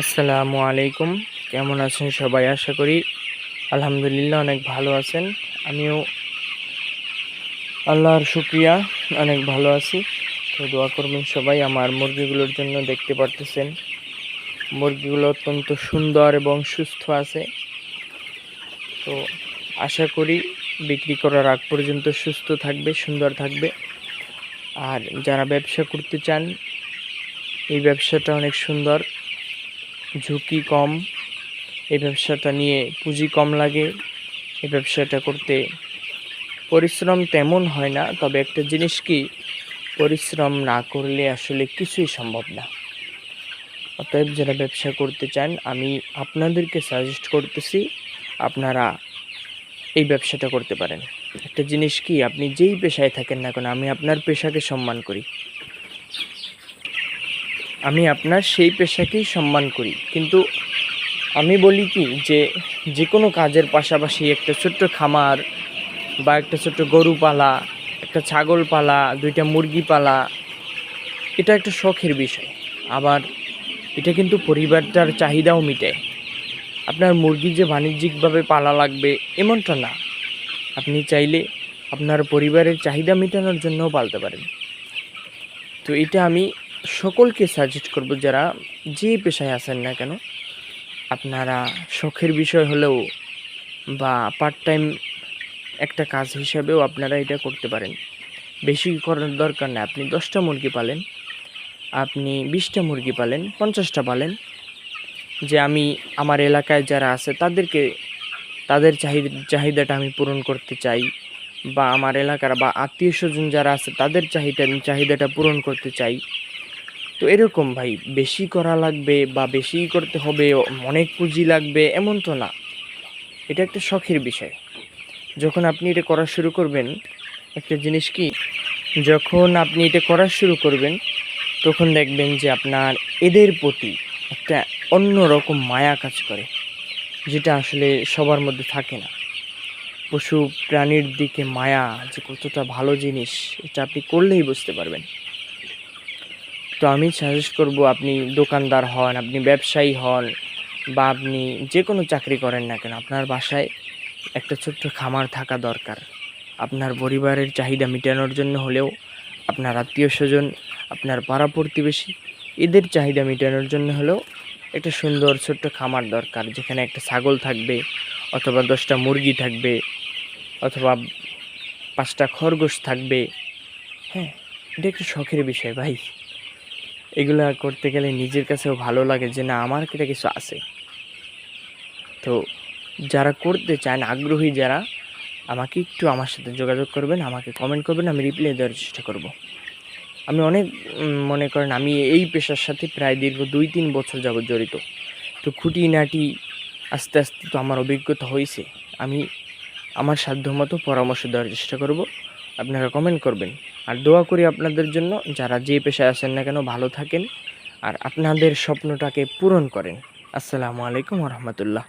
আসসালামু আলাইকুম। কেমন আছেন সবাই? আশা করি আলহামদুলিল্লাহ অনেক ভালো আছেন। আমিও আল্লাহর শুকরিয়া অনেক ভালো আছি। তো দোয়া করবেন সবাই আমার মুরগিগুলোর জন্য। দেখতে পারতেছেন মুরগিগুলো অত্যন্ত সুন্দর এবং সুস্থ আছে। তো আশা করি বিক্রি করার আগ পর্যন্ত সুস্থ থাকবে, সুন্দর থাকবে। আর যারা ব্যবসা করতে চান, এই ব্যবসাটা অনেক সুন্দর, ঝুঁকি কম। এই ব্যবসাটা নিয়ে পুঁজি কম লাগে। এই ব্যবসাটা করতে পরিশ্রম তেমন হয় না, তবে একটা জিনিস কি, পরিশ্রম না করলে আসলে কিছুই সম্ভব না। অতএব যারা ব্যবসা করতে চান, আমি আপনাদেরকে সাজেস্ট করতেছি আপনারা এই ব্যবসাটা করতে পারেন। একটা জিনিস কি, আপনি যেই পেশায় থাকেন না কেন, আমি আপনার পেশাকে সম্মান করি, আমি আপনার সেই পেশাকেই সম্মান করি। কিন্তু আমি বলি কি, যে কোনো কাজের পাশাপাশি একটা ছোট্ট খামার বা একটা ছোট্ট গরু পালা, একটা ছাগল পালা, 2টা মুরগি পালা, এটা একটা শখের বিষয়। আবার এটা কিন্তু পরিবারটার চাহিদাও মিটায়। আপনার মুরগি যে বাণিজ্যিকভাবে পালা লাগবে এমনটা না। আপনি চাইলে আপনার পরিবারের চাহিদা মেটানোর জন্যও পালতে পারেন। তো এটা আমি সকলকে সাজেস্ট করব, যারা যে পেশায় আছেন না কেন, আপনারা শখের বিষয় হলেও বা পার্ট টাইম একটা কাজ হিসাবেও আপনারা এটা করতে পারেন। বেশি করার দরকার নেই। আপনি 10টা মুরগি পালেন, আপনি 20টা মুরগি পালেন, 50টা পালেন। যে আমি আমার এলাকায় যারা আছে তাদের চাহিদাটা আমি পূরণ করতে চাই, বা আমার এলাকার বা আত্মীয় স্বজন যারা আছে তাদের চাহিদাটা পূরণ করতে চাই। তো এরকম ভাই, বেশি করা লাগবে বা বেশি করতে হবে, অনেক পুঁজি লাগবে এমন তো না। এটা একটা শখের বিষয়। যখন আপনি এটা করা শুরু করবেন, একটা জিনিস কি, যখন আপনি এটা করা শুরু করবেন তখন দেখবেন যে আপনার এদের প্রতি একটা অন্যরকম মায়া কাজ করে, যেটা আসলে সবার মধ্যে থাকে না। পশু প্রাণীর দিকে মায়া যে কতটা ভালো জিনিস, এটা আপনি করলেই বুঝতে পারবেন। তো আমি সাজেস্ট করব, আপনি দোকানদার হন, আপনি ব্যবসায়ী হন, বা আপনি যে কোনো চাকরি করেন না কেন, আপনার বাসায় একটা ছোট্ট খামার থাকা দরকার। আপনার পরিবারের চাহিদা মেটানোর জন্য হলেও, আপনার আত্মীয় স্বজন, আপনার পাড়া প্রতিবেশী, এদের চাহিদা মেটানোর জন্য হলেও একটা সুন্দর ছোট্ট খামার দরকার, যেখানে একটা ছাগল থাকবে, অথবা 10টা মুরগি থাকবে, অথবা 5টা খরগোশ থাকবে। হ্যাঁ, এটা একটা শখের বিষয় ভাই। এগুলা করতে গেলে নিজের কাছেও ভালো লাগে যে না, আমার এটা কিছু আছে। তো যারা করতে চান, আগ্রহী যারা, আমাকে একটু আমার সাথে যোগাযোগ করবেন, আমাকে কমেন্ট করবেন, আমি রিপ্লাই দেওয়ার চেষ্টা করব। আমি অনেক মনে করেন আমি এই পেশার সাথে প্রায় দীর্ঘ 2-3 বছর যাবৎ জড়িত। তো খুঁটিনাটি আস্তে আস্তে তো আমার অভিজ্ঞতা হয়েছে। আমি আমার সাধ্যমতো পরামর্শ দেওয়ার চেষ্টা করব। আপনারা কমেন্ট করবেন। আর দোয়া করি আপনাদের জন্য, যারা যে পেশায় আছেন না কেন ভালো থাকেন আর আপনাদের স্বপ্নটাকে পূরণ করেন। আসসালামু আলাইকুম ওয়া রাহমাতুল্লাহ।